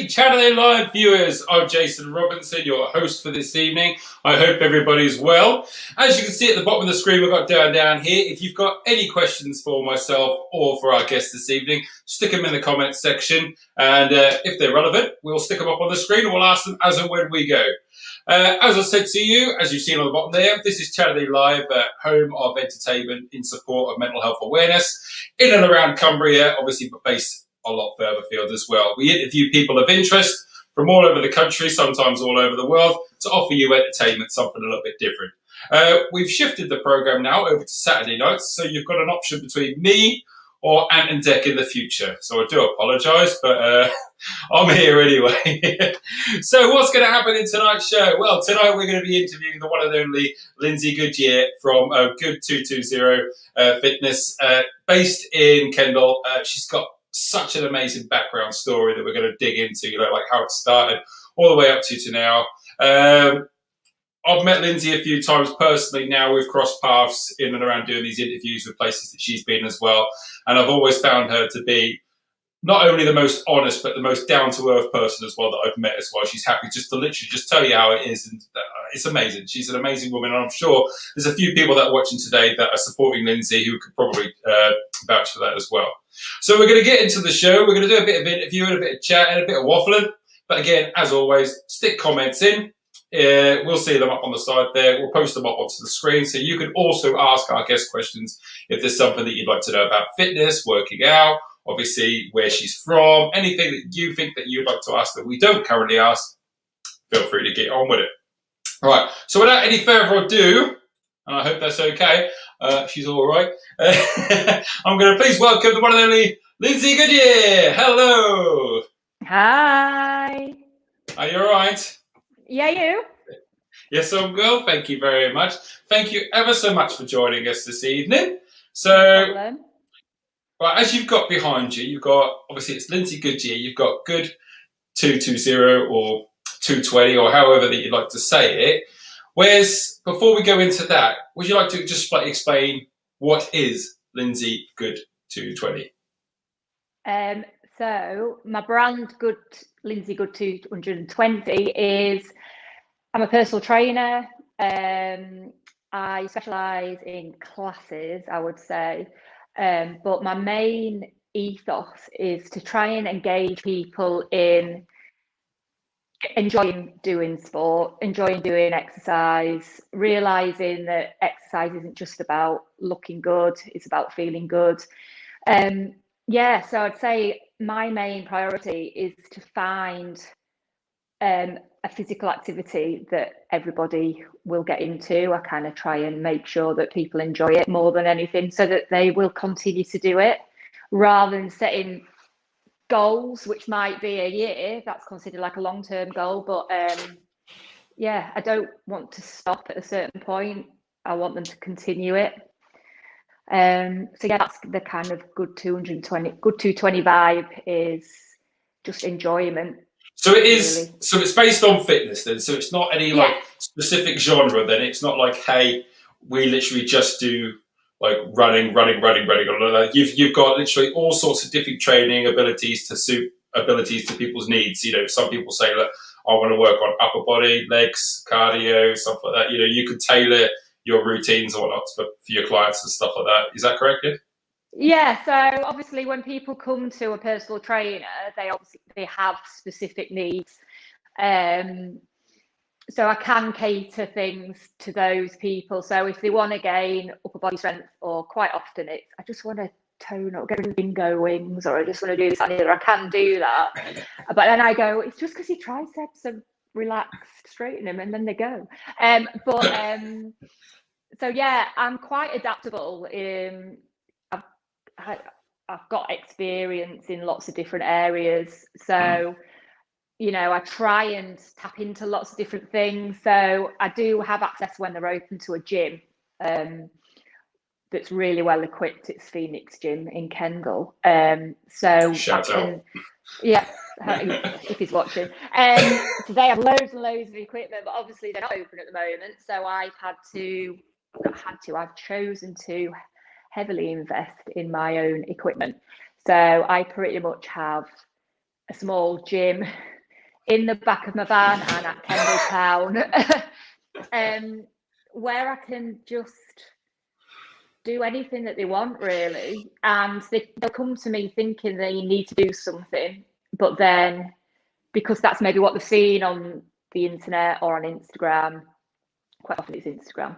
evening, Chaturday Live viewers. I'm Jason Robinson, your host for this evening. I hope everybody's well. As you can see at the bottom of the screen, we've got down here. If you've got any questions for myself or for our guest this evening, stick them in the comments section. And if they're relevant, we'll stick them up on the screen and we'll ask them as and when we go. As I said to you, as you've seen on the bottom there, this is Chaturday Live, home of entertainment in support of mental health awareness in and around Cumbria, obviously, but based a lot further afield as well. We interview people of interest from all over the country, sometimes all over the world, to offer you entertainment, something a little bit different. We've shifted the programme now over to Saturday nights, so you've got an option between me or Ant and Dec in the future. So I do apologise, but I'm here anyway. So what's going to happen in tonight's show? Well, tonight we're going to be interviewing the one and only Lynsey Goodyear from Good220 Fitness, based in Kendal. She's got such an amazing background story that we're going to dig into, like how it started all the way up to now. I've met Lynsey a few times personally. Now we've crossed paths in and around doing these interviews with places that she's been as well. And I've always found her to be not only the most honest, but the most down-to-earth person as well that I've met as well. She's happy just to literally just tell you how it is. And it's amazing. She's an amazing woman. And I'm sure there's a few people that are watching today that are supporting Lynsey who could probably vouch for that as well. So we're going to get into the show. We're going to do a bit of interviewing, a bit of chat, and a bit of waffling. But again, as always, stick comments in. We'll see them up on the side there. We'll post them up onto the screen. So you can also ask our guest questions if there's something that you'd like to know about fitness, working out, obviously where she's from, anything that you think that you'd like to ask that we don't currently ask, feel free to get on with it. All right. So without any further ado, and I hope that's okay, she's all right. I'm going to please welcome the one and only Lynsey Goodyear. Hello. Hi. Are you all right? Yeah, you? Yes, I'm good. Thank you very much. Thank you ever so much for joining us this evening. So, well, as you've got behind you, you've got, obviously it's Lynsey Goodyear, you've got Good220 or 220 or however that you'd like to say it. Before we go into that, would you like to just explain what is Lynsey Good220? So my brand Lynsey Good220 is, I'm a personal trainer. I specialise in classes, I would say. But my main ethos is to try and engage people in enjoying doing sport, enjoying doing exercise, realising that exercise isn't just about looking good, it's about feeling good. So I'd say my main priority is to find a physical activity that everybody will get into. I kind of try and make sure that people enjoy it more than anything so that they will continue to do it, rather than setting goals, which might be a year. That's considered like a long-term goal. But I don't want to stop at a certain point. I want them to continue it. That's the kind of Good220 vibe, is just enjoyment. So it is. Really. So it's based on fitness then. So it's not any like specific genre. Then it's not like, hey, we literally just do like running. You've got literally all sorts of different training abilities to suit abilities to people's needs. Some people say, look, I want to work on upper body, legs, cardio, stuff like that. You could tailor your routines or whatnot for your clients and stuff like that. Is that correct? Yeah, so obviously when people come to a personal trainer, they have specific needs. So I can cater things to those people. So if they want to gain upper body strength, or quite often it's, I just want to tone up, get rid of bingo wings, or I just want to do this and either, I can do that. But then I go, it's just because your triceps are relaxed, straighten them, and then they go. So yeah, I'm quite adaptable. I've got experience in lots of different areas. So, I try and tap into lots of different things. So I do have access when they're open to a gym that's really well equipped. It's Phoenix Gym in Kendal. So shout out. Yeah, if he's watching. So they have loads and loads of equipment, but obviously they're not open at the moment. So I've chosen to heavily invest in my own equipment. So I pretty much have a small gym in the back of my van and at Kendal Town, where I can just do anything that they want, really. And they'll come to me thinking they need to do something, but then because that's maybe what they've seen on the internet or on Instagram, quite often it's Instagram,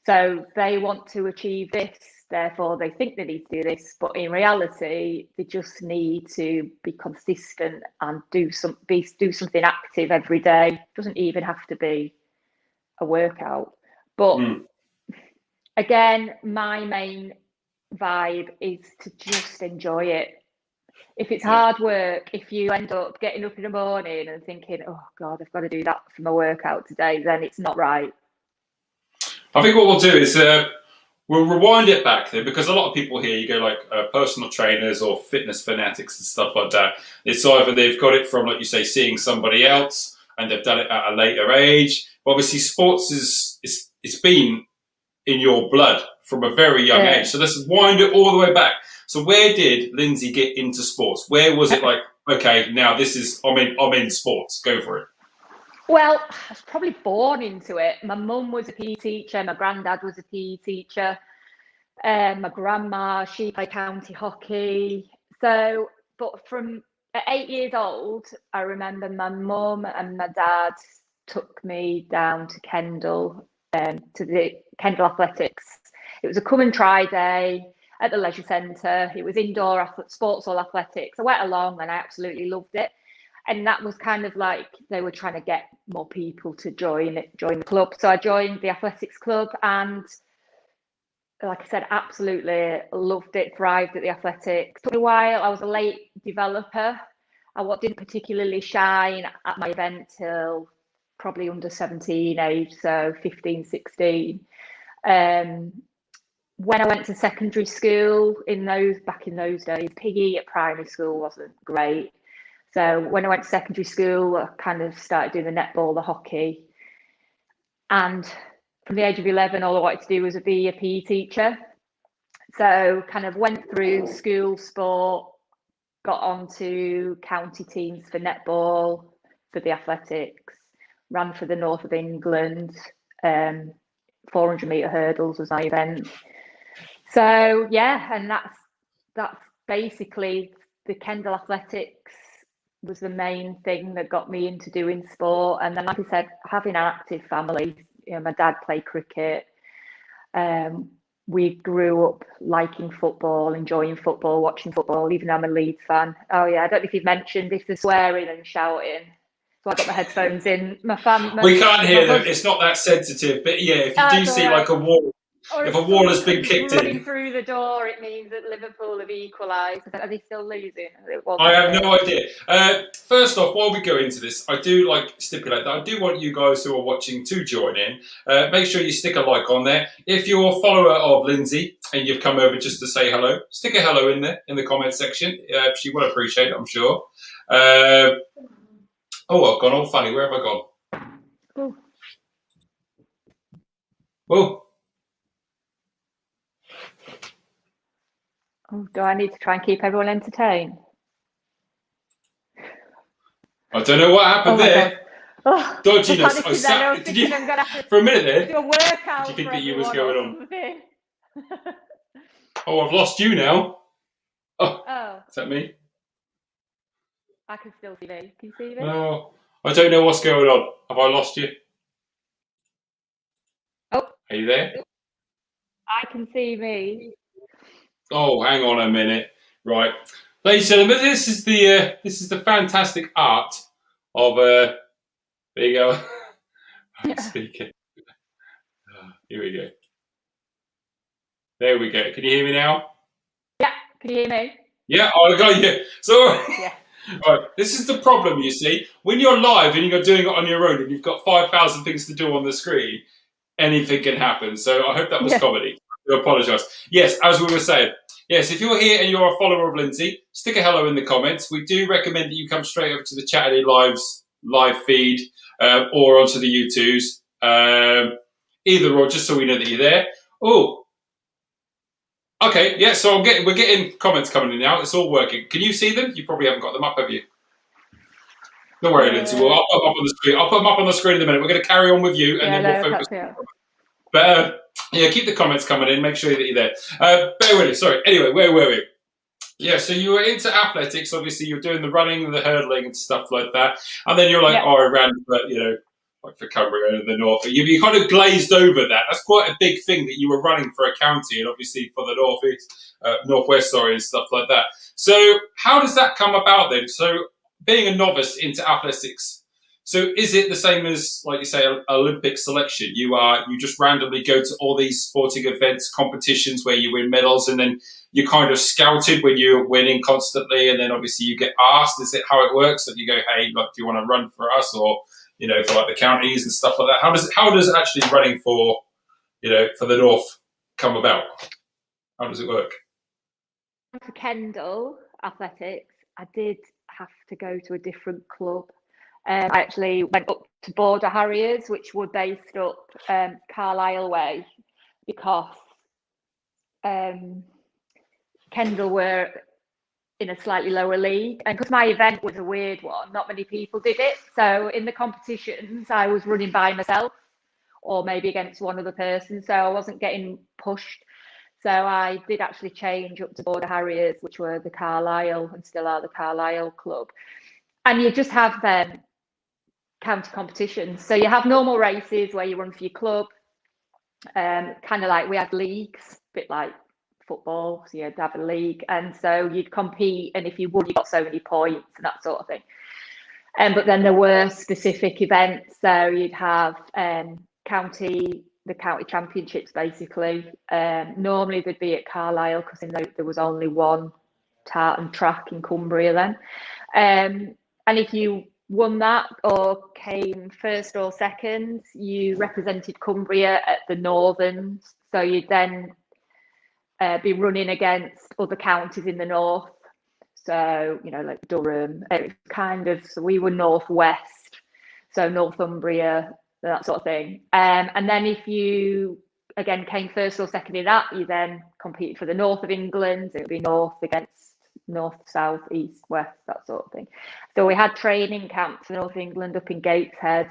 so they want to achieve this, therefore they think they need to do this, but in reality they just need to be consistent and do something active every day. It doesn't even have to be a workout, but again, my main vibe is to just enjoy it. If it's hard work, if you end up getting up in the morning and thinking, oh God, I've got to do that for my workout today, then it's not right. I think what we'll do is we'll rewind it back there, because a lot of people here, you go like personal trainers or fitness fanatics and stuff like that. It's either they've got it from, like you say, seeing somebody else and they've done it at a later age. But obviously, sports it's been in your blood from a very young age. So let's wind it all the way back. So where did Lynsey get into sports? Where was it like, okay, now this is, I'm in sports, go for it? Well, I was probably born into it. My mum was a PE teacher, my granddad was a PE teacher, my grandma, she played county hockey. So, but from at 8 years old, I remember my mum and my dad took me down to Kendal, to the Kendal Athletics. It was a come and try day at the leisure centre. It was indoor sports hall athletics. I went along and I absolutely loved it. And that was kind of like they were trying to get more people to join the club. So I joined the athletics club and, like I said, absolutely loved it, thrived at the athletics. Took a while. I was a late developer. I didn't particularly shine at my event till probably under 17 age, so 15, 16. When I went to secondary school back in those days, PE at primary school wasn't great. So when I went to secondary school, I kind of started doing the netball, the hockey. And from the age of 11, all I wanted to do was be a PE teacher. So kind of went through school sport, got onto county teams for netball, for the athletics, ran for the north of England, 400 metre hurdles was my event. So yeah, and that's basically the Kendal Athletics was the main thing that got me into doing sport. And then, like I said, having an active family, my dad played cricket. We grew up liking football, enjoying football, watching football, even though I'm a Leeds fan. Oh yeah, I don't know if you've mentioned if they're swearing and shouting. So I got my headphones in. We can't hear them. It's not that sensitive. But yeah, if you do see right. like a wall, or if a wall has been kicked running through the door, it means that Liverpool have equalised. Are they still losing? I have no idea. First off, while we go into this, I do stipulate that I do want you guys who are watching to join in. Make sure you stick a like on there. If you're a follower of Lynsey and you've come over just to say hello, stick a hello in there in the comment section. She will appreciate it, I'm sure. I've gone all funny. Where have I gone? Ooh. Oh. Oh, do I need to try and keep everyone entertained? I don't know what happened there. Oh, dodginess. For a minute there. Do a workout. Did you think that you was going on? Oh, I've lost you now. Oh, is that me? I can still see me. Can you see me? No, I don't know what's going on. Have I lost you? Oh, are you there? I can see me. Oh, hang on a minute. Right, ladies and gentlemen, this is the fantastic art of there you go. Speaker. Here we go. There we go. Can you hear me now? Yeah. Can you hear me? Yeah, I got you. So, yeah. Right, this is the problem, you see. When you're live and you're doing it on your own and you've got 5,000 things to do on the screen, anything can happen. So I hope that was comedy. I do apologise. Yes, as we were saying, yes, if you're here and you're a follower of Lynsey, stick a hello in the comments. We do recommend that you come straight over to the Chaturday live feed or onto the YouTubes. Either or, just so we know that you're there. Oh, okay, yeah, so we're getting comments coming in now. It's all working. Can you see them? You probably haven't got them up, have you? Don't worry, Lynsey. Well, I'll put them up on the screen. I'll put them up on the screen in a minute. We're going to carry on with you, and Yeah, then we'll no, focus. yeah. But yeah, keep the comments coming in. Make sure that you're there. Bear with me. Sorry. Anyway, where were we? Yeah, so you were into athletics. Obviously, you're doing the running and the hurdling and stuff like that. And then you're like, Yeah. oh, I ran for, like for Cumbria in the north. You kind of glazed over that. That's quite a big thing that you were running for a county and obviously for the northwest, and stuff like that. So how does that come about then? So being a novice into athletics, so is it the same as, like you say, Olympic selection? You just randomly go to all these sporting events, competitions where you win medals, and then you're kind of scouted when you're winning constantly, and then obviously you get asked, is it how it works? That you go, hey, look, do you want to run for us, or for like the counties and stuff like that? How does actually running for for the north come about? How does it work? For Kendal athletics, I did have to go to a different club. I actually went up to Border Harriers, which were based up Carlisle way, because Kendal were in a slightly lower league, and because my event was a weird one, not many people did it. So in the competitions, I was running by myself, or maybe against one other person, so I wasn't getting pushed. So I did actually change up to Border Harriers, which were the Carlisle and still are the Carlisle club. And you just have county competitions. So you have normal races where you run for your club, kind of like we had leagues, a bit like football. So you'd have a league, and so you'd compete, and if you won, you got so many points and that sort of thing. But then there were specific events. So you'd have the county championships, basically. Normally they'd be at Carlisle, because there was only one tartan track in Cumbria then. And if you won that or came first or second, you represented Cumbria at the Northerns. So you'd then be running against other counties in the north. So, like Durham, so we were northwest, so Northumbria, that sort of thing. And then if you, again, came first or second in that, you then competed for the north of England. It would be north against north, south, east, west, that sort of thing. So we had training camps for North England up in Gateshead.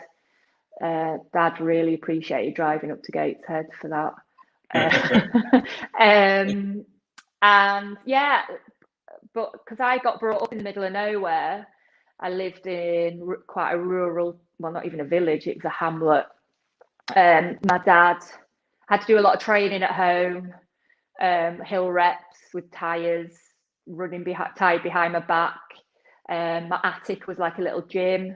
Dad really appreciated driving up to Gateshead for that. And yeah, but because I got brought up in the middle of nowhere, I lived in quite a rural, well, not even a village, it was a hamlet. My dad had to do a lot of training at home, hill reps with tyres, running tied behind my back. My attic was like a little gym.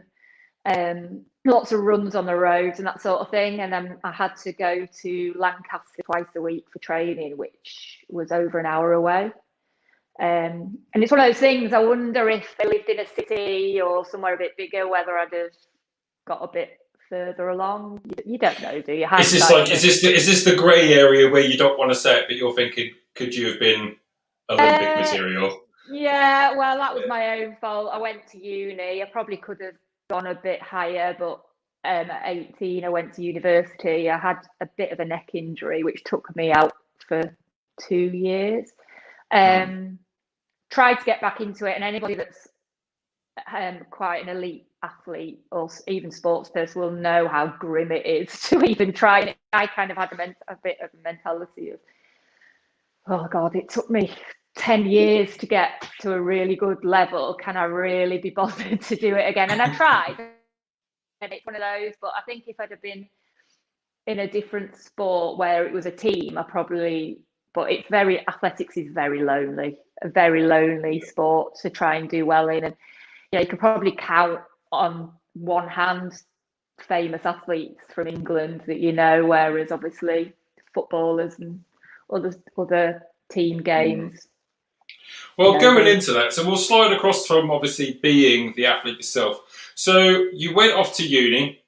Lots of runs on the roads and that sort of thing. And then I had to go to Lancaster twice a week for training, which was over an hour away. And it's one of those things, I wonder if I lived in a city or somewhere a bit bigger, whether I'd have got a bit further along. You don't know, do you? Is this the grey area where you don't want to say it, but you're thinking, could you have been Olympic material? Yeah, well, that was my own fault. I went to uni. I probably could have gone a bit higher, but at 18, I went to university. I had a bit of a neck injury, which took me out for 2 years. Tried to get back into it, and anybody that's quite an elite athlete or even sports person will know how grim it is to even try. And I kind of had a bit of a mentality of, oh God, it took me 10 years to get to a really good level. Can I really be bothered to do it again? And I tried, and it's one of those. But I think if I'd have been in a different sport where it was a team, but athletics is a very lonely sport to try and do well in. And you could probably count on one hand famous athletes from England that whereas obviously footballers and other team games. Well, going into that, so we'll slide across from obviously being the athlete yourself. So you went off to uni.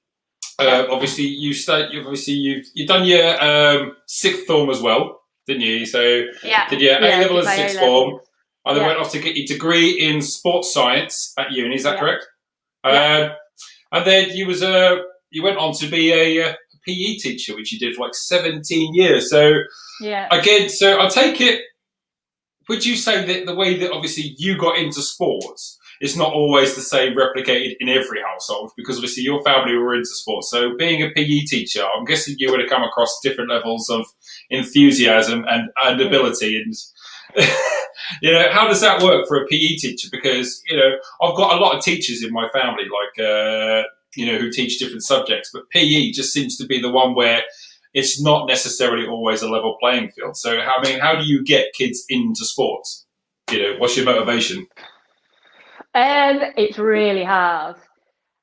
Obviously, you've done your sixth form as well, didn't you? So did your A level and sixth form, and then went off to get your degree in sports science at uni. Is that correct? And then you went on to be a PE teacher, which you did for like 17 years. So again, so I take it. Would you say that the way that obviously you got into sports it's not always the same replicated in every household, because obviously your family were into sports. So being a PE teacher, I'm guessing you would have come across different levels of enthusiasm and ability. And, how does that work for a PE teacher? Because, I've got a lot of teachers in my family, like, who teach different subjects, but PE just seems to be the one where it's not necessarily always a level playing field. So, how do you get kids into sports? What's your motivation? It's really hard.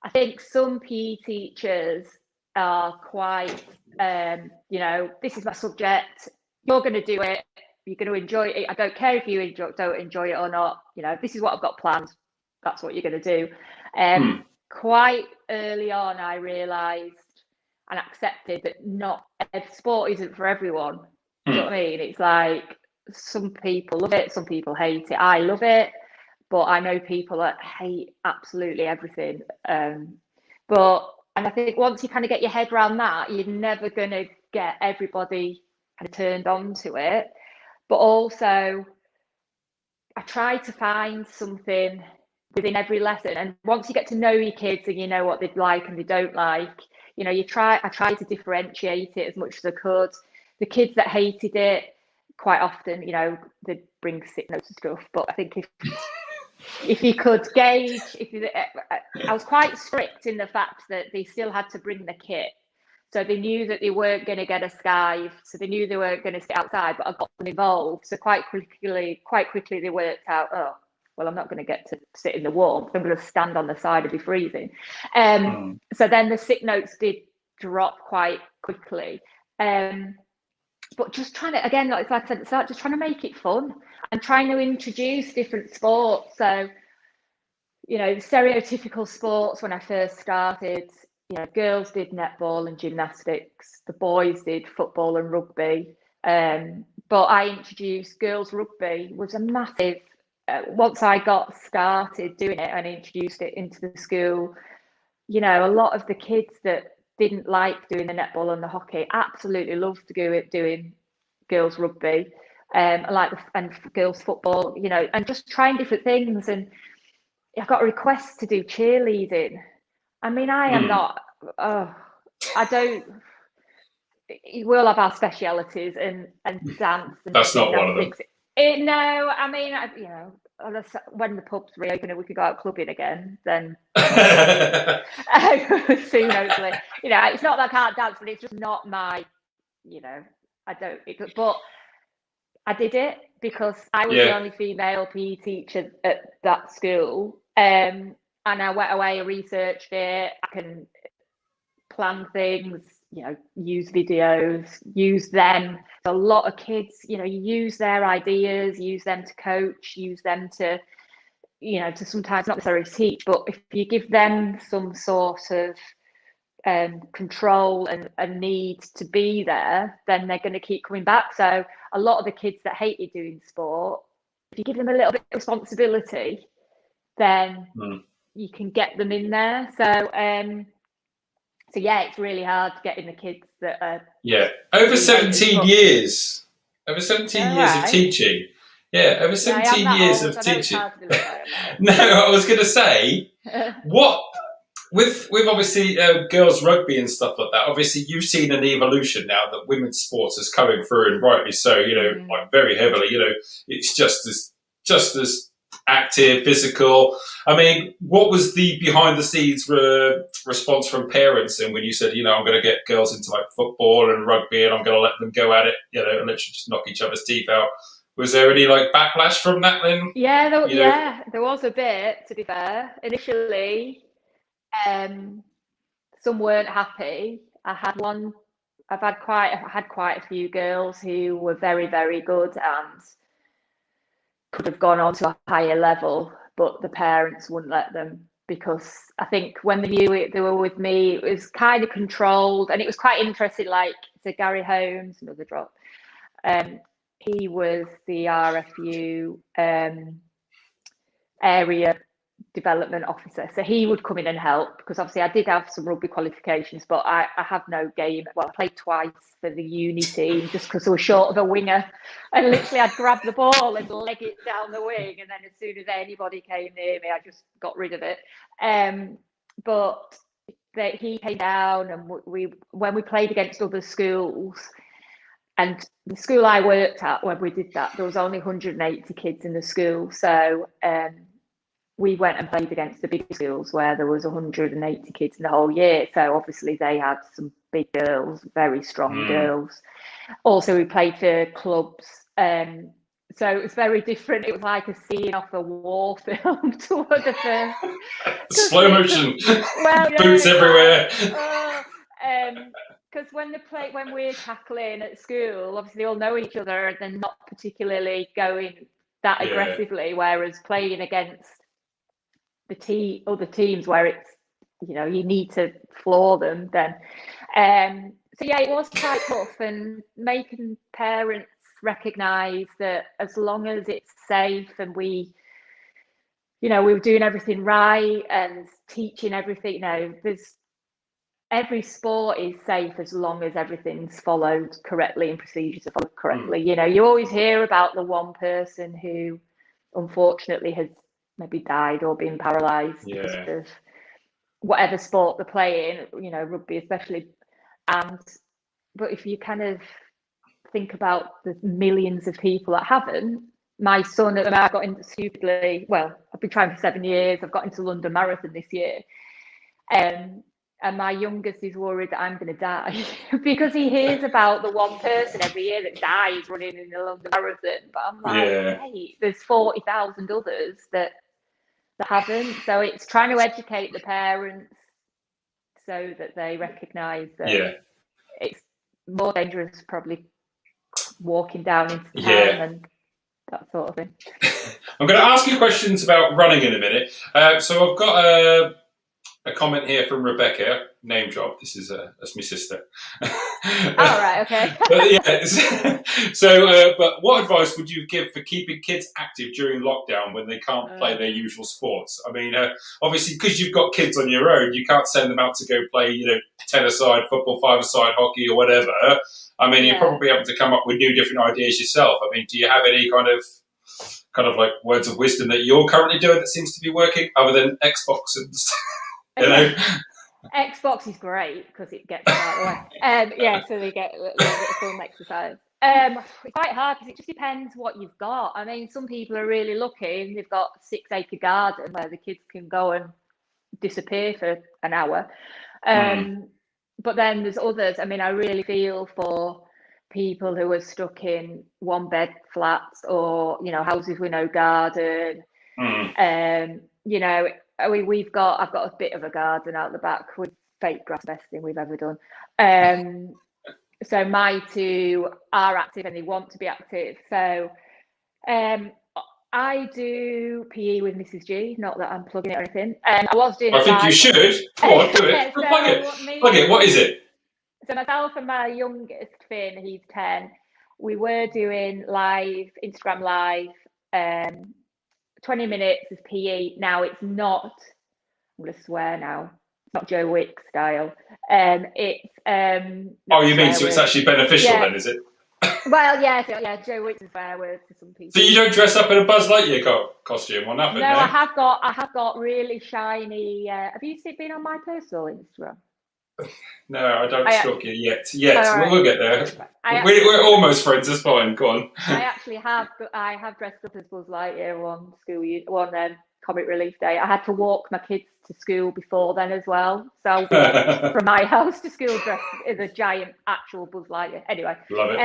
I think some PE teachers are quite, this is my subject. You're going to do it. You're going to enjoy it. I don't care if you don't enjoy it or not. This is what I've got planned. That's what you're going to do. Quite early on, I realised and accepted that not sport isn't for everyone. Do you know what I mean? It's like some people love it, some people hate it. I love it, but I know people that hate absolutely everything. And I think once you kind of get your head around that, you're never going to get everybody kind of turned on to it. But also, I try to find something within every lesson. And once you get to know your kids and you know what they like and they don't like, I try to differentiate it as much as I could. The kids that hated it, quite often, they'd bring sick notes and stuff. But I think if you could gauge, I was quite strict in the fact that they still had to bring the kit. So they knew that they weren't going to get a skive. So they knew they weren't going to sit outside, but I got them involved. So quite quickly they worked out, oh, well, I'm not going to get to sit in the warmth. I'm going to stand on the side and be freezing. So then the sick notes did drop quite quickly. But just trying to, again, like I said, start just trying to make it fun and trying to introduce different sports. So, the stereotypical sports when I first started, girls did netball and gymnastics. The boys did football and rugby. But I introduced girls rugby, was a massive, once I got started doing it and introduced it into the school, a lot of the kids that didn't like doing the netball and the hockey absolutely loved to go doing girls rugby, and girls football, and just trying different things. And I got a request to do cheerleading. I mean, I am not. I don't. We'll have our specialities and dance and that's not one of them. No, I mean, when the pubs reopen and we could go out clubbing again, then soon, hopefully. It's not that I can't dance, but it's just not my, I don't. But I did it because I was the only female PE teacher at that school, and I went away and researched it. I can plan things, use videos, use them. A lot of kids, you use their ideas, use them to coach, use them to, to sometimes not necessarily teach, but if you give them some sort of control and a need to be there, then they're going to keep coming back. So a lot of the kids that hated doing sport, if you give them a little bit of responsibility, then you can get them in there. So yeah, it's really hard getting the kids that are over 17 years. Over 17 years of teaching. Yeah, over 17 years of teaching. No, I was going to say, what with obviously girls rugby and stuff like that. Obviously, you've seen an evolution now that women's sports is coming through, and rightly so. Like very heavily. It's just as active, physical. I mean, what was the behind the scenes response from parents? And when you said, I'm going to get girls into like football and rugby, and I'm going to let them go at it, and literally just knock each other's teeth out. Was there any like backlash from that then? Yeah, there was a bit, to be fair. Initially, some weren't happy. I had quite a few girls who were very, very good and could have gone on to a higher level, but the parents wouldn't let them, because I think when they knew it, they were with me, it was kind of controlled, and it was quite interesting. Like, so Gary Holmes, another drop, he was the RFU area development officer. So he would come in and help, because obviously I did have some rugby qualifications, but I have no game. Well, I played twice for the uni team just because I was short of a winger. And literally I'd grab the ball and leg it down the wing. And then as soon as anybody came near me, I just got rid of it. But he came down, and when we played against other schools, and the school I worked at, when we did that, there was only 180 kids in the school. So we went and played against the big schools where there was 180 kids in the whole year. So obviously they had some big girls, very strong girls. Also, we played for clubs. So it was very different. It was like a scene off a war film to the first. Slow motion. Well, boots everywhere. Because when we're tackling at school, obviously they all know each other and they're not particularly going that aggressively. Whereas playing against other teams where it's, you need to floor them, then so yeah, it was quite tough, and making parents recognize that as long as it's safe and we were doing everything right and teaching everything, there's every sport is safe as long as everything's followed correctly and procedures are followed correctly. You always hear about the one person who unfortunately has maybe died or been paralyzed because of whatever sport they're playing, rugby especially. But if you kind of think about the millions of people that haven't, my son, I got into stupidly, well, I've been trying for 7 years, I've got into London Marathon this year. And my youngest is worried that I'm going to die because he hears about the one person every year that dies running in the London Marathon. But I'm like, hey, there's 40,000 others that haven't. So it's trying to educate the parents so that they recognise that it's more dangerous probably walking down into town and that sort of thing. I'm going to ask you questions about running in a minute. So I've got a comment here from Rebecca, name drop. That's my sister. Oh, right, okay. But what advice would you give for keeping kids active during lockdown when they can't play their usual sports? I mean, obviously, because you've got kids on your own, you can't send them out to go play, 10-a-side football, 5-a-side hockey or whatever. I mean, you're probably able to come up with new different ideas yourself. I mean, do you have any kind of like words of wisdom that you're currently doing that seems to be working other than Xbox and Xbox is great because it gets out of the way. So they get a little bit of film exercise. It's quite hard because it just depends what you've got. I mean, some people are really lucky and they've got a 6-acre garden where the kids can go and disappear for an hour. But then there's others. I mean, I really feel for people who are stuck in 1-bed flats or, houses with no garden. I've got a bit of a garden out the back with fake grass, best thing we've ever done. So my two are active and they want to be active. So I do PE with Mrs. G, not that I'm plugging it or anything. I was doing I think you should. Come on, do it. Plug it. What is it? So myself and my youngest, Finn, he's 10, we were doing Instagram live, 20 minutes of PE. Now it's not, I'm going to swear now, it's not Joe Wick style. It's you mean so it's actually beneficial then, is it? Well, yeah, Joe Wick's a fair word for some people. So you don't dress up in a Buzz Lightyear costume or nothing? No, I have got really shiny. Have you been on my personal Instagram? No, I don't stalk you yet. Right. We'll get there. We're almost friends. It's fine. Go on. I have dressed up as Buzz Lightyear on comic relief day. I had to walk my kids to school before then as well. So I walked from my house to school dressed as a giant actual Buzz Lightyear. Anyway, love it.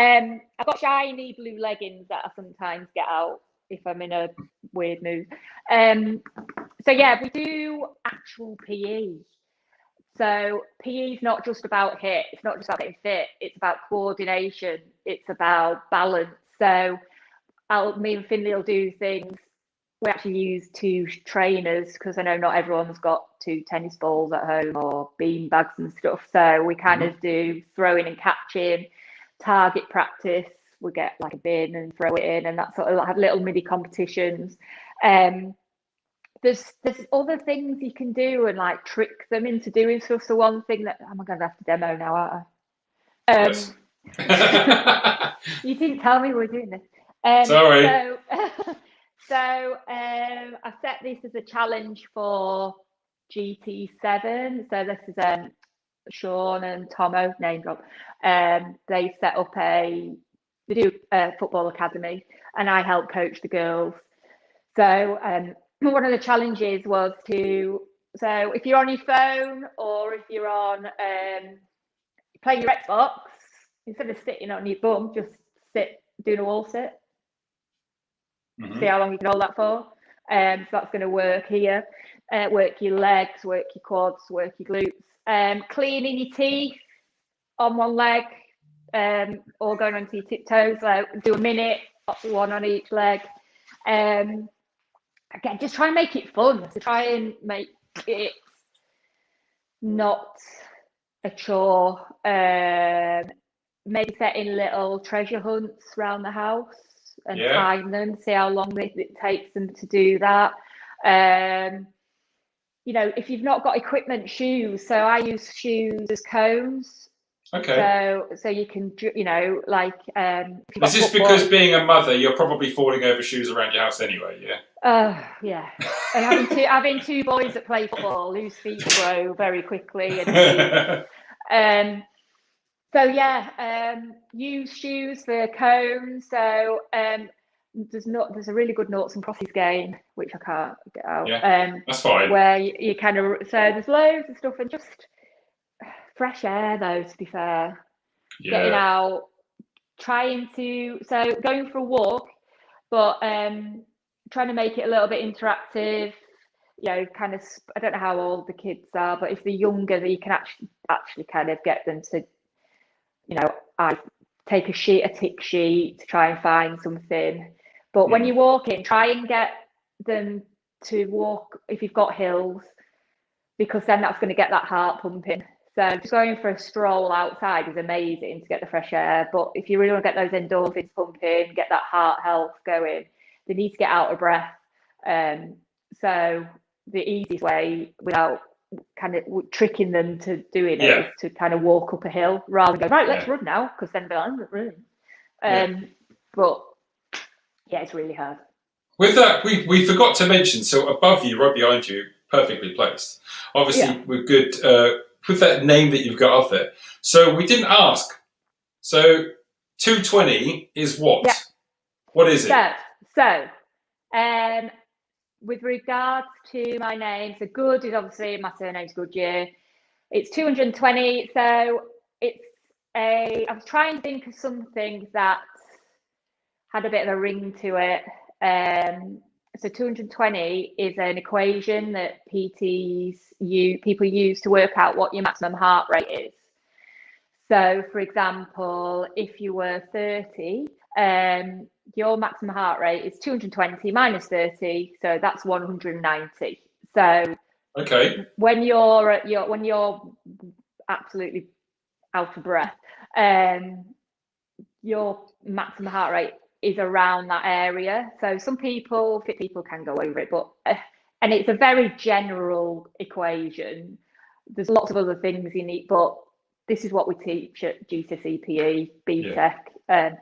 I've got shiny blue leggings that I sometimes get out if I'm in a weird mood. So yeah, we do actual PE. So PE is not just about HIIT, it's not just about getting fit, it's about coordination, it's about balance. So me and Finley will do things. We actually use 2 trainers because I know not everyone's got 2 tennis balls at home or bean bags and stuff. So we kind of do throwing and catching, target practice. We get like a bin and throw it in and that sort of have little mini competitions. The there's other things you can do and like trick them into doing stuff. So one thing that I'm going to have to demo now, aren't I? Yes. You didn't tell me we were doing this. Sorry. I set this as a challenge for GT7. So this is Sean and Tomo, name drop. They set up they do a football academy, and I help coach the girls. So one of the challenges was so if you're on your phone or if you're on playing your Xbox, instead of sitting on your bum, just sit doing a wall sit. Mm-hmm. See how long you can hold that for. So that's going to work here. Work your legs, work your quads, work your glutes. Cleaning your teeth on one leg, or going onto your tiptoes. So do a minute, one on each leg. Again, just try and make it fun. So try and make it not a chore. Maybe setting little treasure hunts around the house and time them, see how long it takes them to do that. If you've not got equipment, shoes. So I use shoes as cones. Okay. So you can, Is this because being a mother, you're probably falling over shoes around your house anyway? Yeah. Yeah. And having two boys that play football, whose feet grow very quickly, use shoes for cones. So there's a really good noughts and crosses game which I can't get out. Yeah, that's fine. Where you kind of there's loads of stuff, and just fresh air though. To be fair, getting out, going for a walk, but trying to make it a little bit interactive. Kind of. I don't know how old the kids are, but if they're younger, you can actually kind of get them to. I take a tick sheet to try and find something. But when you're walking, try and get them to walk if you've got hills, because then that's going to get that heart pumping. So just going for a stroll outside is amazing to get the fresh air. But if you really want to get those endorphins pumping, get that heart health going, they need to get out of breath. So the easiest way, without kind of tricking them to doing it, is to kind of walk up a hill rather than go, right, let's run now, because then they're like, running. But it's really hard. With that, we forgot to mention, so above you, right behind you, perfectly placed. Obviously, we're good with that name that you've got up there. So we didn't ask. So 220 is what? Yeah. What is it? So, with regards to my name, so Good is obviously my surname's Goodyear. It's 220. So I was trying to think of something that had a bit of a ring to it. So 220 is an equation that people use to work out what your maximum heart rate is. So, for example, if you were 30, your maximum heart rate is 220 minus 30, so that's 190. So, when you're absolutely out of breath, your maximum heart rate is around that area. So some fit people can go over it, but and it's a very general equation. There's lots of other things you need, but this is what we teach at GCSE BTEC.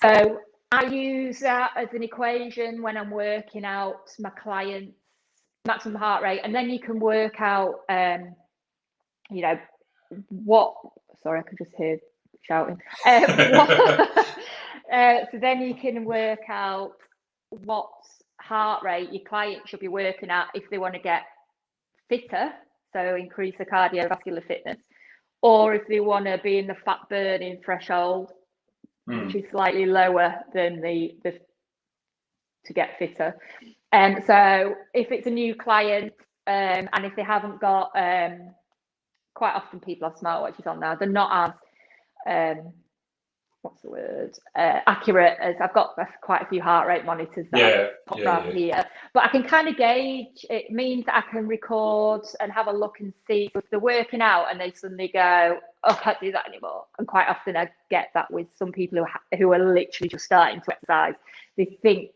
So I use that as an equation when I'm working out my clients' maximum heart rate, and then you can work out, what. Sorry, I could just hear shouting. So then you can work out what heart rate your client should be working at if they want to get fitter, so increase the cardiovascular fitness, or if they want to be in the fat burning threshold, which is slightly lower than the to get fitter. And so if it's a new client, and if they haven't got, quite often people have smartwatches on now, they're not as accurate as I've got quite a few heart rate monitors that pop around here, but I can kind of gauge. It means that I can record and have a look and see if they're working out and they suddenly go, oh, I can't do that anymore. And quite often I get that with some people who are literally just starting to exercise. They think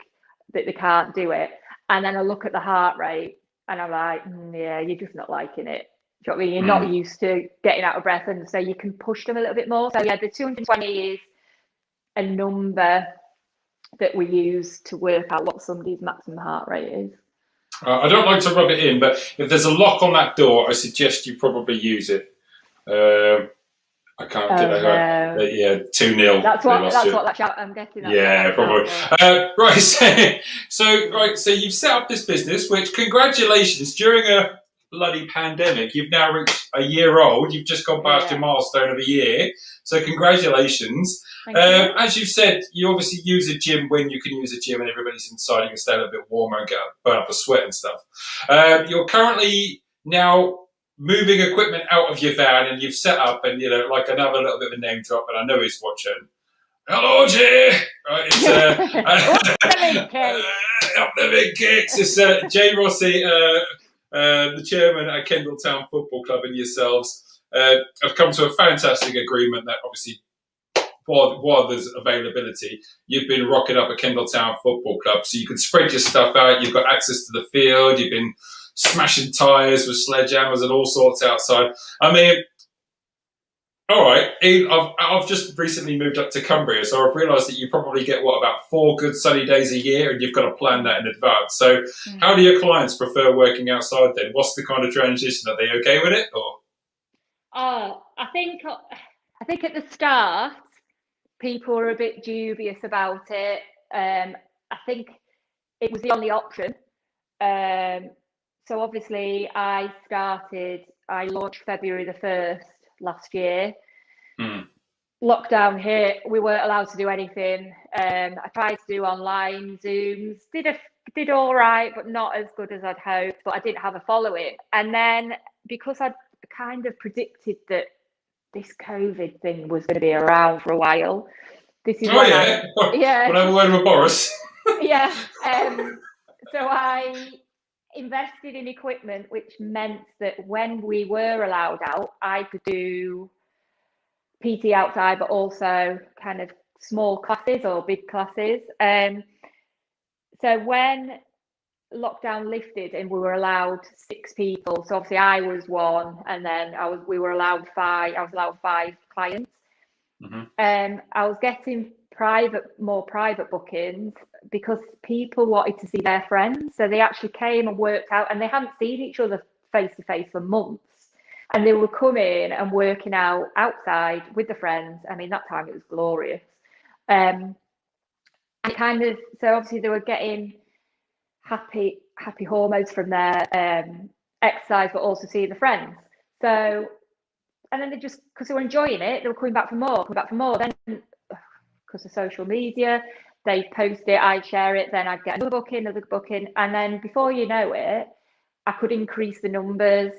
that they can't do it, And then I look at the heart rate and I'm like, yeah, you're just not liking it. Do you know what I mean? You're not used to getting out of breath, and so you can push them a little bit more. So yeah, the 220 is a number that we use to work out what somebody's maximum heart rate is. I don't like to rub it in, but if there's a lock on that door, I suggest you probably use it. I can't get that. Yeah, 2-0. That's what that shout. I'm guessing. That's yeah, probably. Right. So you've set up this business, which, congratulations, during a bloody pandemic, you've now reached a year old. You've just gone past your milestone of a year. So congratulations. As you've said, you obviously use a gym when you can use a gym and everybody's inside. You can stay a little bit warmer and burn up the sweat and stuff. You're currently now moving equipment out of your van, and you've set up, and like another little bit of a name drop, and I know he's watching. Hello, Jay. Right, it's up the big kicks. It's Jay Rossi, the chairman at Kendalltown Football Club, and yourselves have come to a fantastic agreement that obviously, while there's availability, you've been rocking up at Kendalltown Football Club, so you can spread your stuff out. You've got access to the field. You've been smashing tyres with sledgehammers and all sorts outside. I mean, all right, I've just recently moved up to Cumbria, so I've realised that you probably get, about 4 good sunny days a year, and you've got to plan that in advance. So how do your clients prefer working outside then? What's the kind of transition? Are they okay with it? Or? I think at the start, people were a bit dubious about it. I think it was the only option. So obviously I launched February the 1st last year. Lockdown hit, we weren't allowed to do anything. I tried to do online Zooms, did all right, but not as good as I'd hoped, but I didn't have a following. And then because I'd kind of predicted that this COVID thing was going to be around for a while, this is when I went with Boris. So I invested in equipment, which meant that when we were allowed out, I could do PT outside, but also kind of small classes or big classes. So when lockdown lifted and we were allowed 6 people, so obviously I was one, and then we were allowed 5. I was allowed 5 clients. I was getting more private bookings because people wanted to see their friends, so they actually came and worked out, and they hadn't seen each other face to face for months, and they were coming and working out outside with the friends. I mean, that time it was glorious. And so obviously they were getting happy hormones from their exercise, but also seeing the friends. So, and then because they were enjoying it, they were coming back for more. Then, because of social media, they post it, I'd share it, then I'd get another booking, and then before you know it, I could increase the numbers.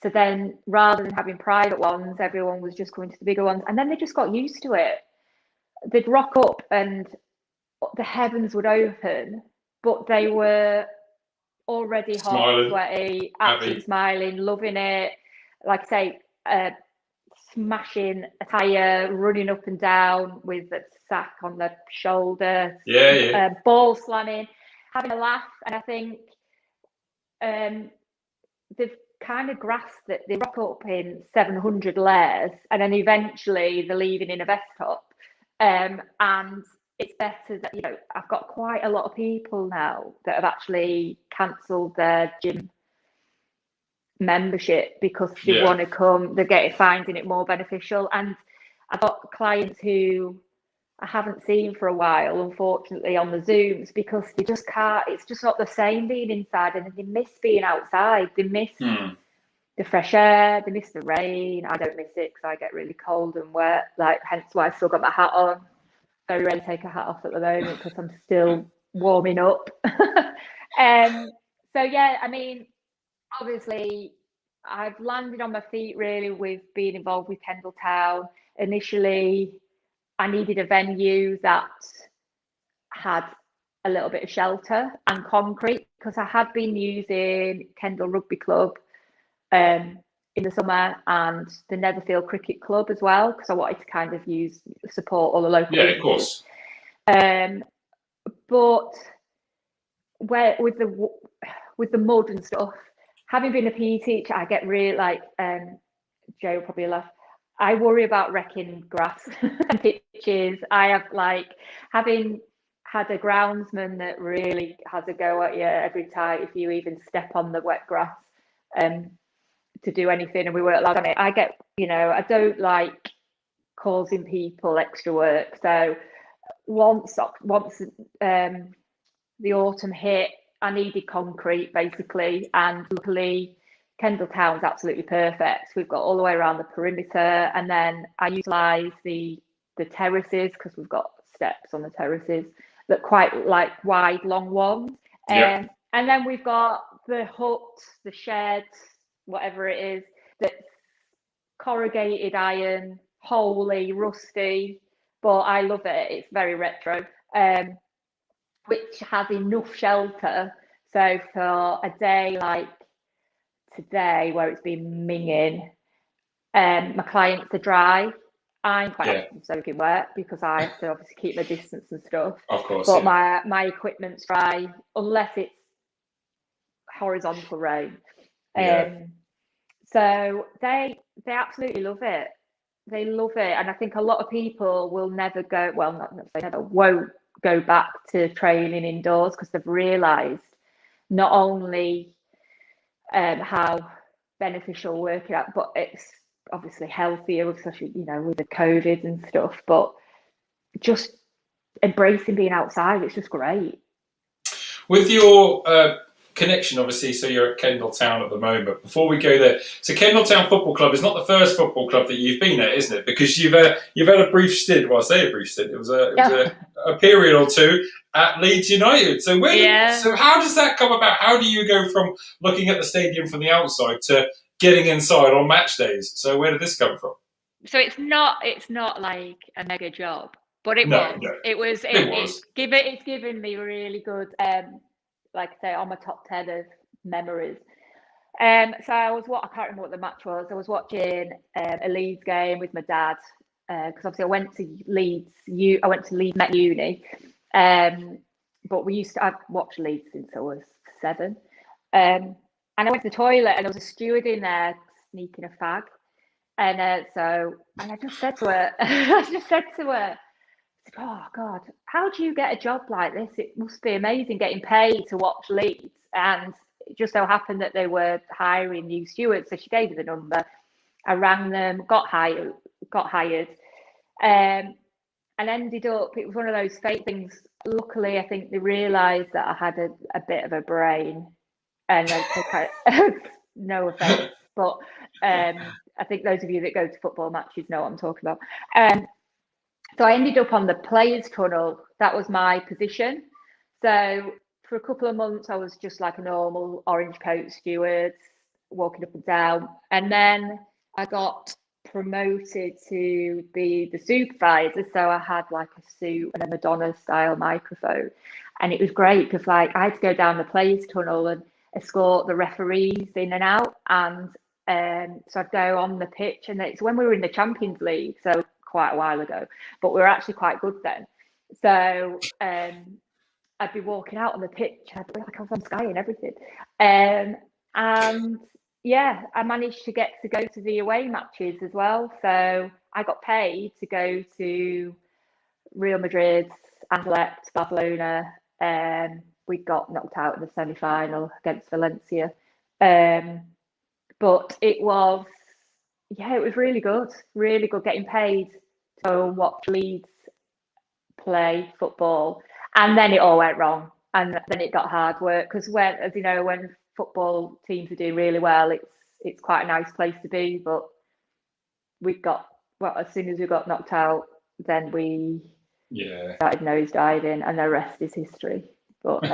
So then, rather than having private ones, everyone was just coming to the bigger ones, and then they just got used to it. They'd rock up and the heavens would open, but they were already hot, sweaty, absolutely smiling, loving it. Like I say, smashing a tyre, running up and down with a sack on the shoulder, ball slamming, having a laugh. And I think they've kind of grasped that they rock up in 700 layers, and then eventually they're leaving in a vest top. And it's better that, I've got quite a lot of people now that have actually cancelled their gym membership because they want to come, they're finding it more beneficial. And I've got clients who I haven't seen for a while, unfortunately, on the Zooms, because they just can't, it's just not the same being inside, and they miss being outside. They miss the fresh air, they miss the rain. I don't miss it because I get really cold and wet, hence why I've still got my hat on. Very rarely take a hat off at the moment because I'm still warming up. So yeah, I mean, obviously I've landed on my feet really with being involved with Kendalltown. Initially, I needed a venue that had a little bit of shelter and concrete, because I had been using Kendall Rugby Club in the summer and the Netherfield Cricket Club as well, because I wanted to kind of support all the local of course. But where with the mud and stuff, having been a PE teacher, I get really like Joe will probably laugh. I worry about wrecking grass and pitches. I have like having had a groundsman that really has a go at you every time if you even step on the wet grass to do anything, and we weren't allowed on it. I get, I don't like causing people extra work. So once the autumn hit, I needed concrete basically, and luckily Kendal Town's absolutely perfect. We've got all the way around the perimeter, and then I utilise the terraces because we've got steps on the terraces that quite like wide, long ones. Yeah. And then we've got the hut, the shed, whatever it is, that's corrugated iron, holey, rusty, but I love it. It's very retro, which has enough shelter. So for a day like today, where it's been minging, my clients are dry. I'm quite often soaking wet because I have to obviously keep my distance and stuff. Of course. But my equipment's dry unless it's horizontal rain. So they absolutely love it. They love it, and I think a lot of people will never go. Well, not say never, won't go back to training indoors because they've realised not only how beneficial working out, but it's obviously healthier, especially with the COVID and stuff. But just embracing being outside, it's just great. With your connection, obviously, so you're at Kendal Town at the moment. Before we go there, so Kendal Town Football Club is not the first football club that you've been at, isn't it? Because you've had a brief stint. Well, I say a brief stint. It was a period or two at Leeds United. So so how does that come about? How do you go from looking at the stadium from the outside to getting inside on match days? So where did this come from? So it's not like a mega job, but it's given me really good like I say, on my top 10 of memories. So I can't remember what the match was. I was watching a Leeds game with my dad because obviously I went to Leeds Met Uni, but I've watched Leeds since I was 7, and I went to the toilet and there was a steward in there sneaking a fag, and I just said to her, oh God, how do you get a job like this? It must be amazing getting paid to watch Leeds. And it just so happened that they were hiring new stewards. So she gave me the number. I rang them, got hired, and ended up, it was one of those fake things. Luckily, I think they realised that I had a bit of a brain, and no offence, but I think those of you that go to football matches know what I'm talking about. So I ended up on the players' tunnel. That was my position. So for a couple of months, I was just like a normal orange coat steward, walking up and down. And then I got promoted to be the supervisor. So I had like a suit and a Madonna-style microphone. And it was great because like I had to go down the players' tunnel and escort the referees in and out. And so I'd go on the pitch. And it's when we were in the Champions League. So quite a while ago, but we were actually quite good then. So I'd be walking out on the pitch, I'd be like I was on Sky and everything. And yeah, I managed to get to go to the away matches as well. So I got paid to go to Real Madrid, Anderlecht, Barcelona. We got knocked out in the semi-final against Valencia. But it was really good getting paid to watch Leeds play football. And then it all went wrong. And then it got hard work because when football teams are doing really well, it's quite a nice place to be. But as soon as we got knocked out, then we started nosediving, and the rest is history. But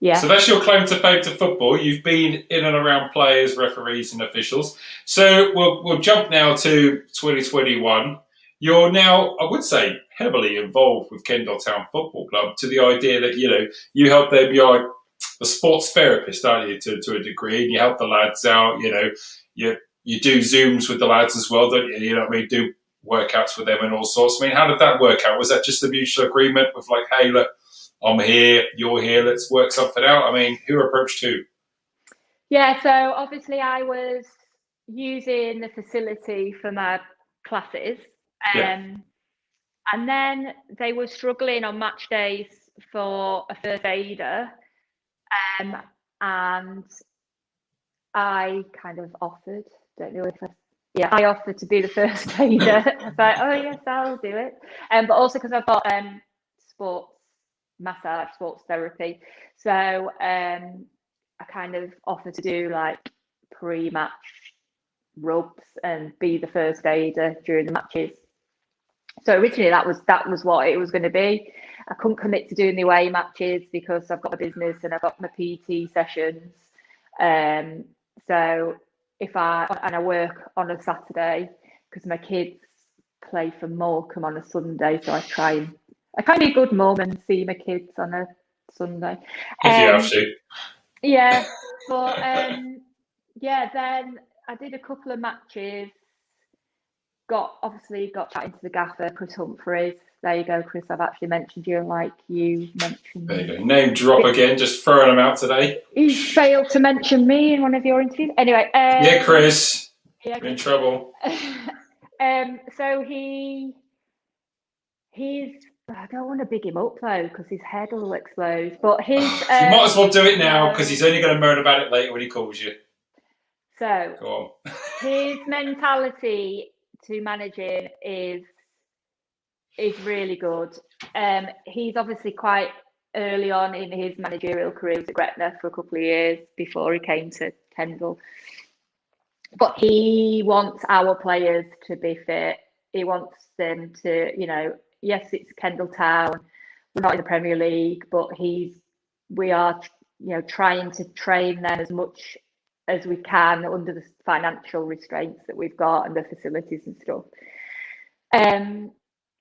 yeah. So that's your claim to fame to football. You've been in and around players, referees, and officials. So we'll jump now to 2021. You're now, I would say, heavily involved with Kendal Town Football Club to the idea that you help them. You're like a sports therapist, aren't you, to a degree, and you help the lads out. You do Zooms with the lads as well, don't you? You know what I mean? Do workouts with them and all sorts. I mean, how did that work out? Was that just a mutual agreement with like, hey, look, I'm here, you're here, let's work something out? I mean, who approached who? Yeah, so obviously I was using the facility for my classes. Yeah. And then they were struggling on match days for a first aider. And I kind of offered, don't know if I offered to be the first aider. I was like, oh yes, I'll do it. But also because I've got sports massage, sports therapy. So I kind of offered to do like pre-match rubs and be the first aider during the matches. So originally that was what it was going to be. I couldn't commit to doing the away matches because I've got a business and I've got my PT sessions. So I work on a Saturday because my kids play for Morecambe on a Sunday. So I try and be a good mum and see my kids on a Sunday. If you have to. Yeah, but then I did a couple of matches. Got chatting to the gaffer, Chris Humphreys. There you go, Chris. I've actually mentioned you, like you mentioned. There you go. Name drop again, just throwing them out today. You failed to mention me in one of your interviews. Anyway. Yeah, Chris. Yeah, you're in trouble. So he's. I don't want to big him up though, because his head will explode. But his. You might as well do it now, because he's only going to moan about it later when he calls you. So. Go on. His mentality to managing is really good. He's obviously quite early on in his managerial career at Gretna for a couple of years before he came to Kendal. But he wants our players to be fit. He wants them to, yes, it's Kendal Town. We're not in the Premier League, but we are, trying to train them as much as we can under the financial restraints that we've got and the facilities and stuff.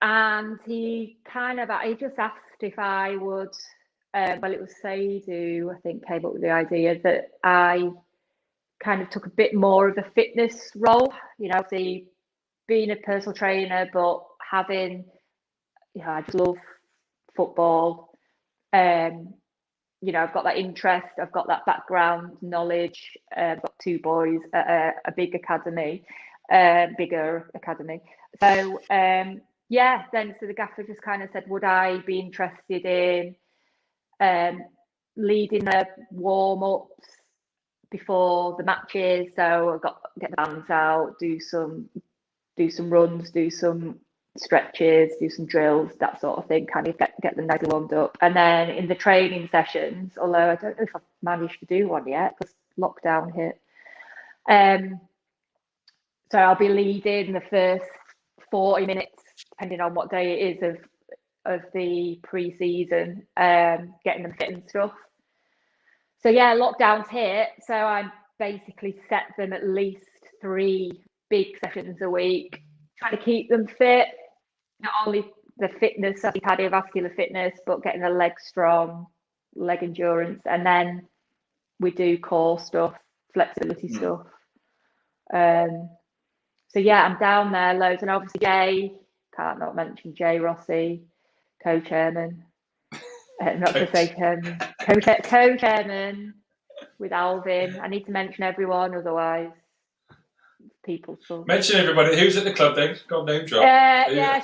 And he just asked if I would, it was Sadhu, I think, came up with the idea that I kind of took a bit more of a fitness role, being a personal trainer, but having, I just love football. I've got that interest, I've got that background knowledge. I've got two boys at a bigger academy. So, so the gaffer just kind of said, would I be interested in leading the warm-ups before the matches? So I get the bands out, do some runs, do some stretches, do some drills, that sort of thing, kind of get them nicely warmed up. And then in the training sessions, although I don't know if I've managed to do one yet because lockdown hit, so I'll be leading the first 40 minutes, depending on what day it is of the pre-season, getting them fit and stuff. So yeah, lockdown's hit, so I basically set them at least 3 big sessions a week, trying to keep them fit. Not only the fitness, the cardiovascular fitness, but getting the legs strong, leg endurance, and then we do core stuff, flexibility stuff. So yeah, I'm down there loads, and obviously Jay, can't not mention Jay Rossi, co-chairman, not to say chairman, co-chairman with Alvin. I need to mention everyone, otherwise people talk. Mention everybody. Who's at the club then? Got name drop.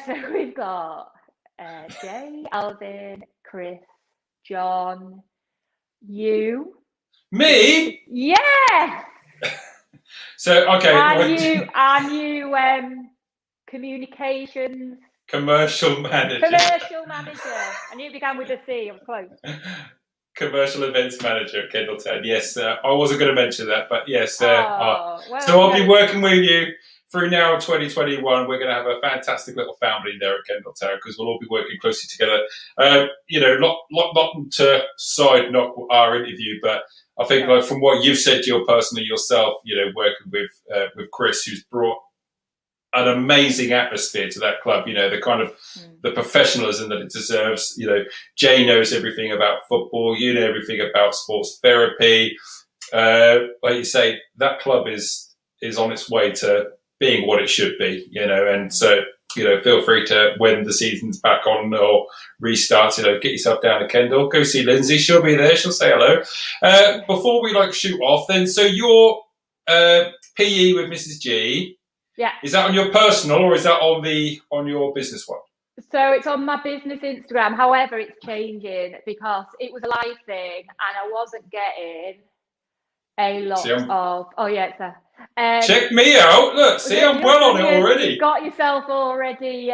So we've got Jay, Alvin, Chris, John, you. Me? Yes! So, okay. And you communications. Commercial manager. I knew it began with a C, I was close. Commercial events manager at Kendal Town. Yes, I wasn't going to mention that, but yes. So I'll be working with you through now 2021. We're going to have a fantastic little family there at Kendal Town because we'll all be working closely together. Not to side knock our interview, but I think like from what you've said personally yourself, working with Chris, who's brought an amazing atmosphere to that club, the kind of the professionalism that it deserves. Jay knows everything about football, everything about sports therapy. Like you say, that club is on its way to being what it should be, and so feel free to, when the season's back on or restarts, get yourself down to Kendal. Go see Lynsey. She'll be there. She'll say hello. Before we shoot off, then, so your PE with Mrs. G. Yeah. Is that on your personal or is that on your business one? So it's on my business Instagram. However, it's changing because it was a live thing and I wasn't getting a lot of. Oh yeah, it's there. Check me out. Look, see, I'm well on it already. You've got yourself already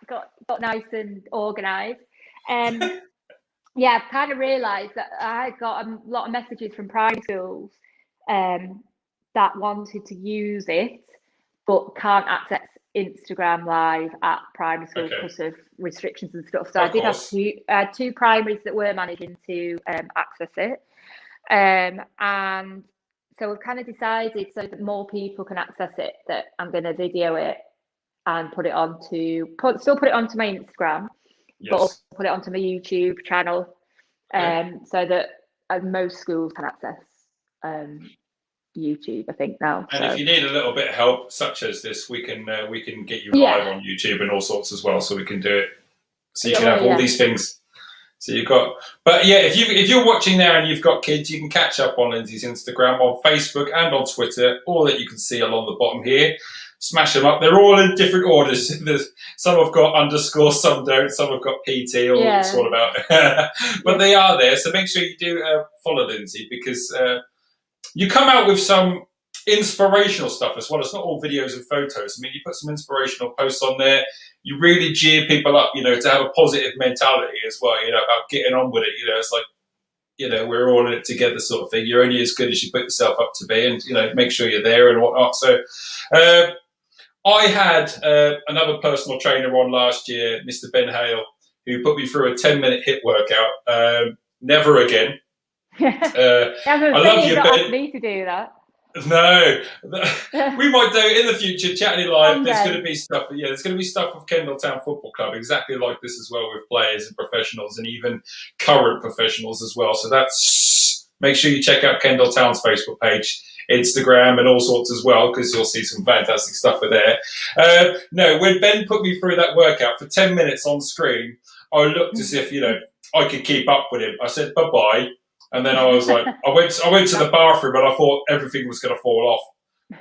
got nice and organised. Yeah, I've kind of realised that I got a lot of messages from primary schools that wanted to use it but can't access Instagram Live at primary school because of restrictions and stuff. So I had two primaries that were managing to access it. And so we've kind of decided, so that more people can access it, that I'm going to video it and still put it onto my Instagram, but also put it onto my YouTube channel, so that most schools can access YouTube, I think now. And if you need a little bit of help, such as this, we can get you live on YouTube and all sorts as well, so we can do it. So you can have all these things. So you've got, but yeah, if you're watching there and you've got kids, you can catch up on Lynsey's Instagram, on Facebook and on Twitter, all that you can see along the bottom here. Smash them up. They're all in different orders. Some have got underscore, some don't. Some have got PT, all sort of out. But they are there. So make sure you do follow Lynsey, because you come out with some inspirational stuff as well. It's not all videos and photos. I mean, you put some inspirational posts on there. You really cheer people up, to have a positive mentality as well, about getting on with it. It's like, we're all in it together sort of thing. You're only as good as you put yourself up to be, and, make sure you're there and whatnot. So I had another personal trainer on last year, Mr. Ben Hale, who put me through a 10-minute HIIT workout. Never again. I love you, Ben. Asked me to do that. No, we might do it in the future. Chatting Live, there's going to be stuff. Yeah, there's going to be stuff with Kendal Town Football Club, exactly like this as well, with players and professionals, and even current professionals as well. So make sure you check out Kendal Town's Facebook page, Instagram, and all sorts as well, because you'll see some fantastic stuff there. No, when Ben put me through that workout for 10 minutes on screen, I looked as if I could keep up with him. I said bye-bye. And then I was like, I went to the bathroom and I thought everything was going to fall off.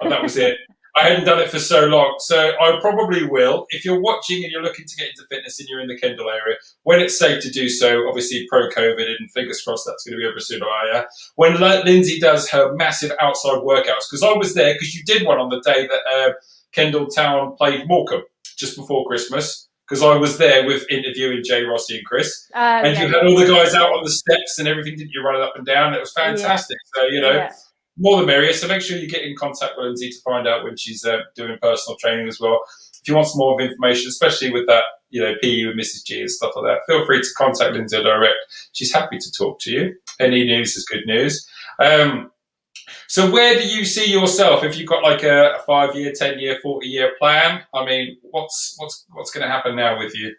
And that was it. I hadn't done it for so long. So I probably will. If you're watching and you're looking to get into fitness and you're in the Kendal area, when it's safe to do so, obviously pro-COVID, and fingers crossed that's going to be over sooner or later, when Lynsey does her massive outside workouts, because I was there, because you did one on the day that Kendal Town played Morecambe, just before Christmas. Because I was there with interviewing Jay, Rossi and Chris. And you had all the guys out on the steps and everything, didn't you, running up and down? It was fantastic. So, more the merrier. So make sure you get in contact with Lynsey to find out when she's doing personal training as well. If you want some more information, especially with that, PE with Mrs. G and stuff like that, feel free to contact Lynsey direct. She's happy to talk to you. Any news is good news. So where do you see yourself if you've got like a 5-year, 10-year, 40-year plan? I mean, what's going to happen now with you?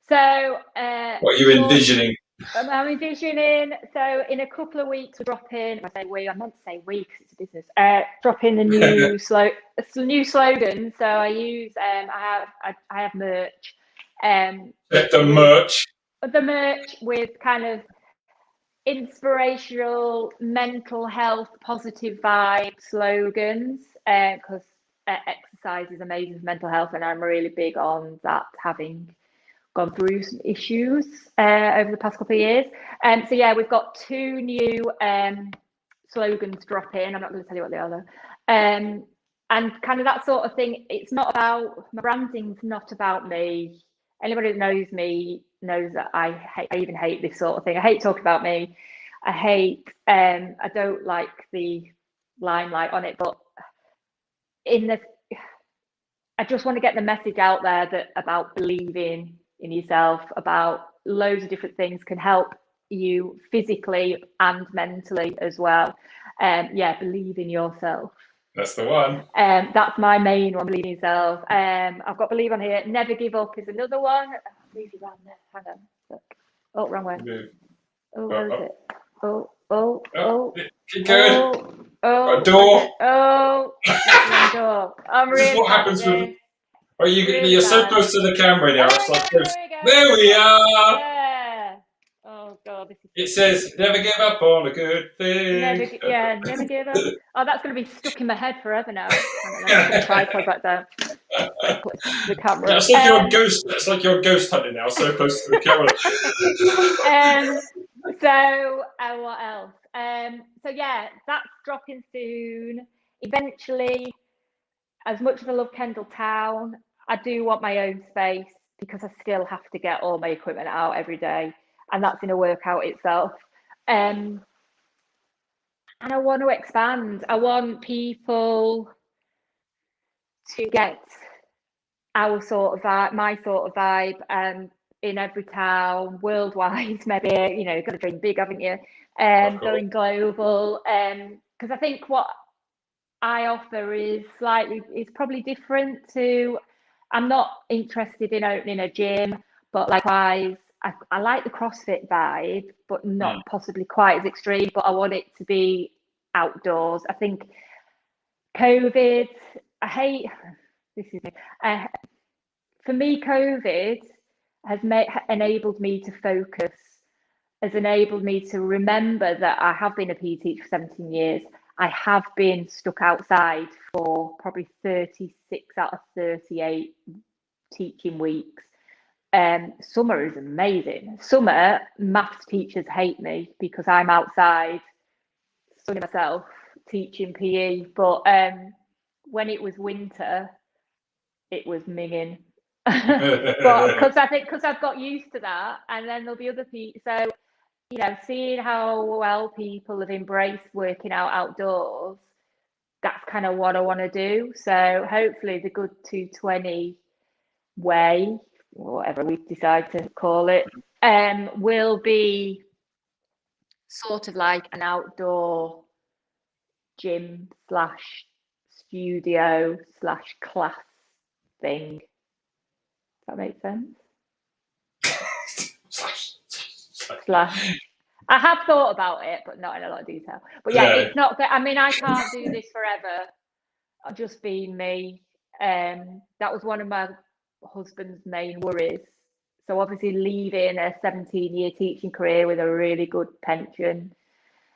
So what are you envisioning? I'm envisioning, so in a couple of weeks we're dropping, I meant to say we because it's a business, dropping the new slogan. So I use, I have merch. The merch with kind of inspirational, mental health, positive vibe slogans, because exercise is amazing for mental health, and I'm really big on that, having gone through some issues over the past couple of years. So yeah, we've got 2 new slogans dropping. I'm not going to tell you what they are though. And kind of that sort of thing. It's not about, my branding's not about me. Anybody that knows me knows that I even hate this sort of thing. I hate talking about me. I don't like the limelight on it, but I just want to get the message out there that about believing in yourself, about loads of different things can help you physically and mentally as well. Believe in yourself. That's the one. That's my main one, believe in yourself. I've got believe on here. Never give up is another one. Hang on. Look. Oh, wrong way. Move. Oh, where is it? Oh, oh, Oh, oh, keep going. oh, Got a oh, door. oh, that's the wrong door. I'm This is really what bad at happens with. this. Oh, Really you're so bad. close to the camera now. Oh, It's like there we go. there we are. Yeah. Oh God, this is It so says stupid. never give up on a good thing. Never give up. Oh, that's going to be stuck in my head forever now. Hang on, let me put the tripod back down. Very close to the camera. That's like you're a ghost. That's like you're a ghost hunter now. So close to the camera. What else? So yeah, that's dropping soon. Eventually, as much as I love Kendal Town, I do want my own space because I still have to get all my equipment out every day, and that's in a workout itself. And I want to expand. I want people to get our sort of vibe, my sort of vibe, in every town, worldwide. Maybe got to dream big, haven't you? Of course. Going global. Because I think what I offer is probably different to. I'm not interested in opening a gym, but likewise, I like the CrossFit vibe, but not possibly quite as extreme. But I want it to be outdoors. I think COVID. I hate this is me. For me, COVID has enabled me to focus, has enabled me to remember that I have been a PE teacher for 17 years. I have been stuck outside for probably 36 out of 38 teaching weeks. Summer is amazing. Summer, maths teachers hate me because I'm outside sunning myself teaching PE. But when it was winter, it was minging. But because I've got used to that, and then there'll be other people. So seeing how well people have embraced working out outdoors, that's kind of what I want to do. So hopefully the Good 220 way, whatever we decide to call it, will be sort of like an outdoor gym slash studio slash class thing. Does that make sense? Slash. I have thought about it, but not in a lot of detail. But yeah, it's not that. I mean, I can't do this forever. I've just been me. That was one of my husband's main worries. So obviously leaving a 17-year teaching career with a really good pension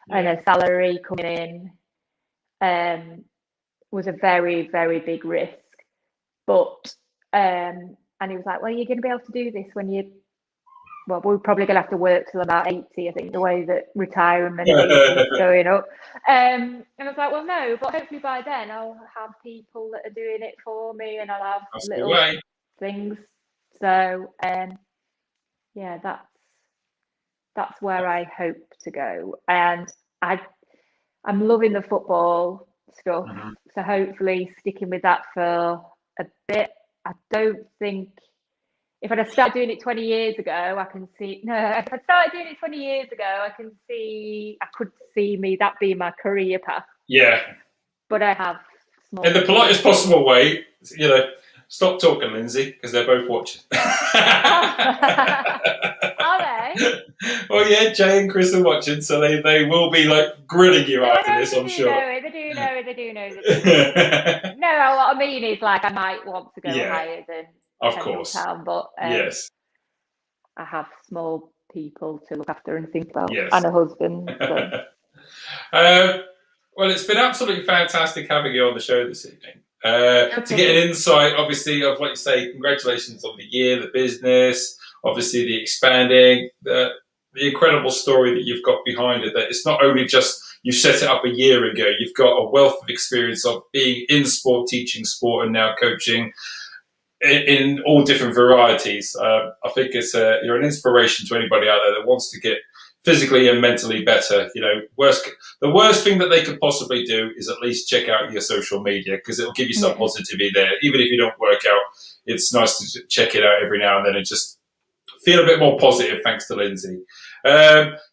and a salary coming in was a very, very big risk. But and he was like, well, you're going to be able to do this when we're probably going to have to work till about 80, I think, the way that retirement age is going up. And I was like, well, no, but hopefully by then I'll have people that are doing it for me and I'll have little things. So, yeah, that's where I hope to go. And I'm loving the football stuff. Mm-hmm. So hopefully sticking with that for a bit. I don't think if I'd started doing it 20 years ago, I can see. No, if I started doing it 20 years ago, I could see me that being my career path. Yeah. But I have small. In the politest possible way, stop talking, Lynsey, because they're both watching. Are they? Well, yeah, Jay and Chris are watching, so they will be like grilling you after this, I'm sure. They do know. No, what I mean is like I might want to go higher than. Of course. Town, but yes. I have small people to look after and think about, and a husband. So. Well, it's been absolutely fantastic having you on the show this evening. To get an insight, obviously, of, like you say, congratulations on the year, the business, obviously the expanding, the incredible story that you've got behind it, that it's not only just you set it up a year ago, you've got a wealth of experience of being in sport, teaching sport, and now coaching in all different varieties. I think you're an inspiration to anybody out there that wants to get physically and mentally better. The worst thing that they could possibly do is at least check out your social media, because it'll give you some positivity there. Even if you don't work out, it's nice to check it out every now and then and just feel a bit more positive, thanks to Lynsey.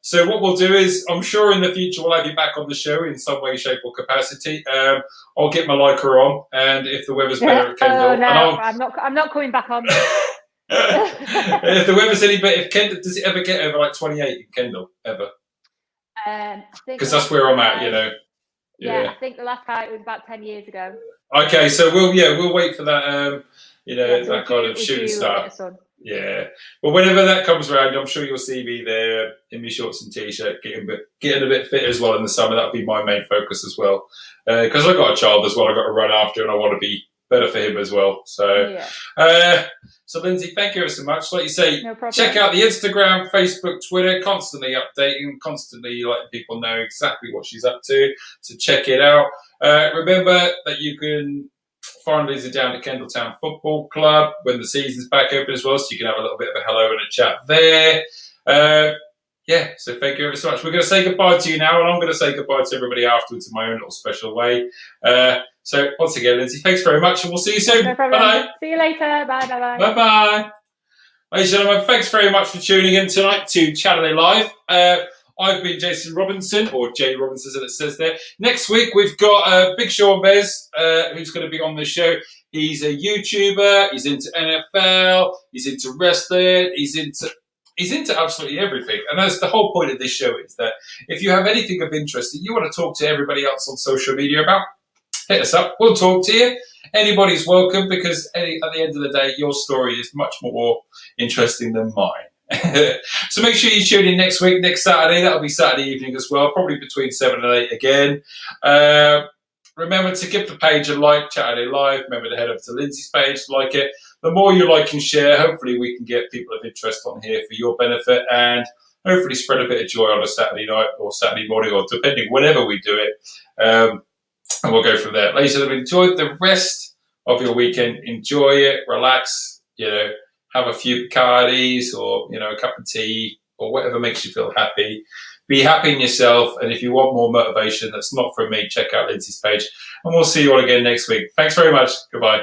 So what we'll do is, I'm sure in the future we'll have you back on the show in some way, shape or capacity. I'll get my Leica on, and if the weather's better at Kendal... I'm not coming back on. If the weather's any better, does it ever get over like 28 in Kendal, ever? I think Because the that's last where I'm at, fight- you know. Yeah, I think the last fight was about 10 years ago. Okay, so we'll wait for that. So we're that kind due, of we're shooting due a star. bit of sun. Yeah. Well, whenever that comes around, I'm sure you'll see me there in my shorts and t-shirt, getting a bit fit as well in the summer. That'll be my main focus as well. Because I've got a child as well I've got to run after, and I want to be better for him as well. So, so Lynsey, thank you ever so much. Like you say, No problem. check out the Instagram, Facebook, Twitter, constantly updating, constantly letting people know exactly what she's up to. So check it out. Remember that you can find Lynsey down at Kendalltown Football Club when the season's back open as well, so you can have a little bit of a hello and a chat there. So thank you ever so much. We're going to say goodbye to you now, and I'm going to say goodbye to everybody afterwards in my own little special way. So once again, Lynsey, thanks very much, and we'll see you soon. No problem. Bye. See you later. Bye. Bye. Ladies and gentlemen, thanks very much for tuning in tonight to Chaturday Live. I've been Jason Robinson, or Jay Robinson as it says there. Next week, we've got Big Sean Bez, who's going to be on the show. He's a YouTuber, he's into NFL, he's into wrestling, he's into absolutely everything. And that's the whole point of this show, is that if you have anything of interest that you want to talk to everybody else on social media about, hit us up, we'll talk to you. Anybody's welcome, because at the end of the day, your story is much more interesting than mine. So make sure you tune in next week, next Saturday. That'll be Saturday evening as well, probably between 7 and 8 again. Remember to give the page a like, Chaturday Live. Remember to head over to Lynsey's page, like it. The more you like and share, hopefully we can get people of interest on here for your benefit, and hopefully spread a bit of joy on a Saturday night or Saturday morning, or depending whenever we do it. And we'll go from there. Ladies and gentlemen, enjoy the rest of your weekend. Enjoy it, relax, have a few Bacardis, or, a cup of tea, or whatever makes you feel happy. Be happy in yourself. And if you want more motivation that's not from me, check out Lynsey's page. And we'll see you all again next week. Thanks very much. Goodbye.